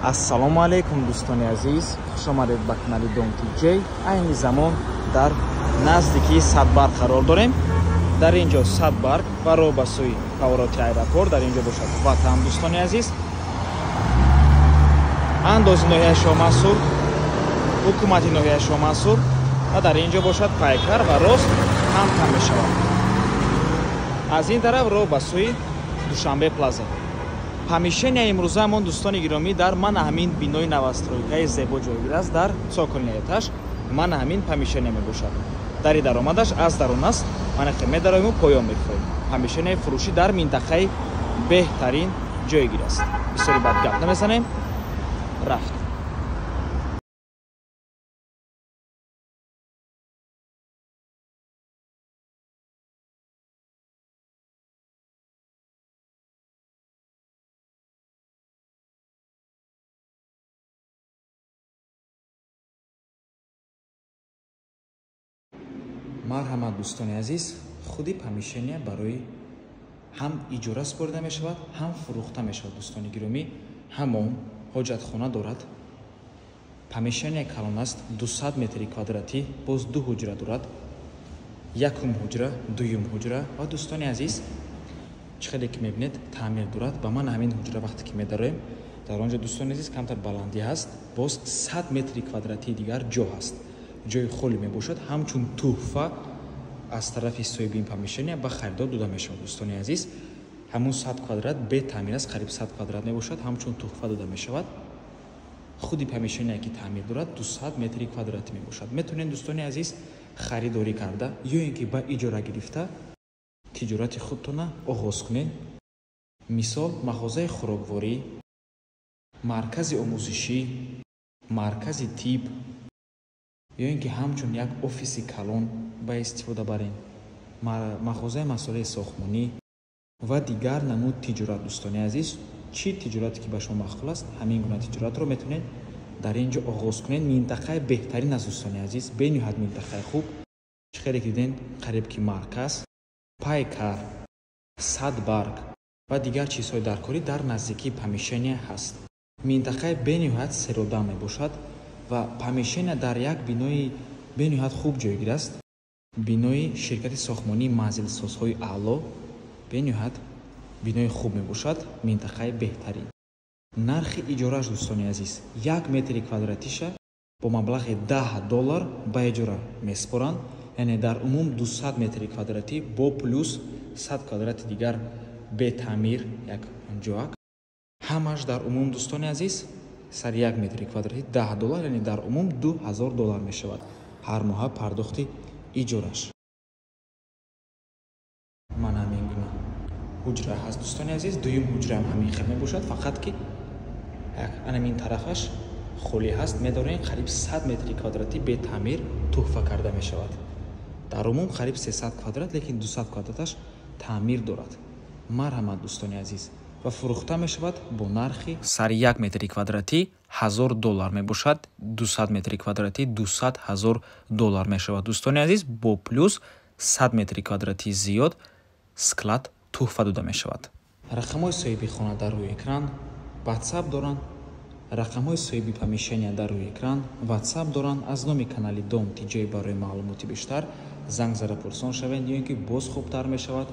ассалому алайкум дӯстони азиз, хуш омадед ба канали Dom TJ. Айни замон дар наздики Садбарг қарор дорем. дар инҷо Садбарг ва роҳ ба сӯи павороти аэропорт дар инҷо бошад ватан дӯстони азиз. андози ноҳияи Шоҳмансур, ҳукумати ноҳияи Шоҳмансур ва дар инҷо бошад пайкар ва рост ҳам мешавад. аз ин тараф роҳ ба сӯи Душанбе плаза. ҳамишаи имрӯзаамон дӯстони гиромӣ дар мана ҳамин бинои навастройкаи зебо ҷойгир аст дар цоколни этаж. мана ҳамин ҳамишане мебошад. дари даромадаш аз дарун аст. манахе медароиму поён мехоҳем. ҳамишаи фурӯшӣ дар минтақаи беҳтарин ҷойгир аст. бисёри бад гап намезанем. рафт. марҳамат дӯстони азиз, худи помещение барои ҳам иҷора супорида мешавад, ҳам фурӯхта мешавад. дӯстони гиромӣ, ҳамон ҳоҷатхона дорад. помещение калон аст, 200 метри квадратӣ, боз ду ҳуҷра дорад, якум ҳуҷра, дуюм ҳуҷра ва дӯстони азиз, чӣ хеле ки мебинед таъмир дорад. ба ман ҳамин ҳуҷра вақте ки медароем, дар он ҷо дӯстони азиз камтар баландӣ ҳаст, боз 100 метри квадратии дигар ҷо ҳаст. ҷои холӣ мебошад, ҳамчун тӯҳфа аз тарафи соҳиби ин помещение ба харидор дода мешавад. дӯстони азиз, ҳамун 100 квадрат бе таъмир аст, қариб 100 квадрат мебошад, ҳамчун тӯҳфа дода мешавад. худи помещение ки таъмир дорад 200 метри квадратӣ мебошад. метавонед дӯстони азиз харидорӣ карда ё ин ки ба иҷора гирифта тиҷорати худтона оғоз кунед. мисол мағозаи хӯрокворӣ, маркази омӯзишӣ, маркази тиб ё ин ки ҳамчун як офиси калон ба истифода барем, мағозаи масъулияи сохтмонӣ ва дигар намуд тиҷорат. дӯстони азиз, чӣ тиҷорате ки ба шумо махкул аст, ҳамин гуна тиҷоратро метавонед дар ин ҷо оғоз кунед. минтақаи беҳтарин аст дӯстони азиз, бениҳоят минтақаи хуб. чӣ хеле ки дидем қариб ки марказ, пайкар, Садбарг ва дигар чизҳои даркорӣ дар наздикии помещение ҳаст. минтақаи бениҳоят серодам мебошад ва помещение дар як бинои бениҳоят хуб ҷойгир аст. бинои ширкати сохтмонии манзилсозҳои аъло, бениҳоят бинои хуб мебошад, минтақаи беҳтарин. нархи иҷорааш дӯстони азиз, 1 метри квадратиша бо маблағи $10 ба иҷора месупоранд, яъне дар умум 200 метри квадратӣ бо плюс 100 квадрати дигар бе таъмир, як ҷоак. ҳамаш дар умум дӯстони азиз сари 1 метри квадратӣ $10, яъне дар умум $2000 мешавад ҳар моҳа пардохти иҷораш. мана ҳамин гуна ҳуҷра ҳаст дӯстони азиз. дуюм ҳуҷраам ҳамин хел мебошад, фақат ки анамин тарафаш холӣ ҳаст. медорем қариб 100 метри квадратӣ бе таъмир тӯҳфа карда мешавад. дар умум қариб 300 квадрат, лекин 200 квадраташ таъмир дорад. марҳамат дӯстони азиз, ва фурӯхта мешавад бо нархи сари 1 метри квадратӣ $1000 мебошад, 200 метри квадратӣ $200,000 мешавад. дӯстони азиз, бо плюс 100 метри квадратӣ зиёд склад тӯҳфа дода мешавад. рақамҳои соҳиби хона дар рӯи экран WhatsApp доранд. рақамҳои соҳиби помещение дар рӯи экран WhatsApp доранд. аз номи канали Dom TJ барои маълумоти бештар занг зада пурсон шавед, ё ин ки боз хубтар мешавад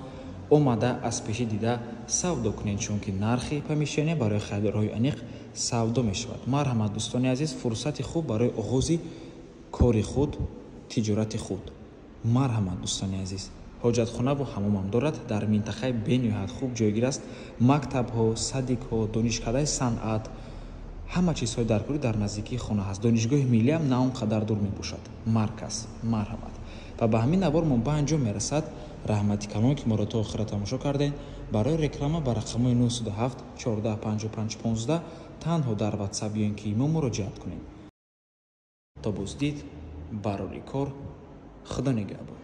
омада аз пеши дида савдо кунед, чунки нархи помещение барои харидорҳои аниқ савдо мешавад. марҳамат дӯстони азиз, фурсати хуб барои оғози кори худ, тиҷорати худ. марҳамат дӯстони азиз, ҳоҷатхонаву ҳамомам дорад, дар минтақаи бениҳоят хуб ҷойгир аст. мактабҳо, садикҳо, донишкадаи санъат, ҳама чизҳои даркорӣ дар наздикии хона ҳаст. донишгоҳи миллиам на он қадар дур мебошад. марказ. марҳамат. ва ба ҳамин навор мо ба анҷом мерасад. раҳмати калон ки моро то охира тамошо кардем. барои реклама ба рақамҳои 907 14 55 15 танҳо дар WhatsApp ё ин ки имо муроҷиат кунед. то боздид, барори кор. худо нигаҳбон.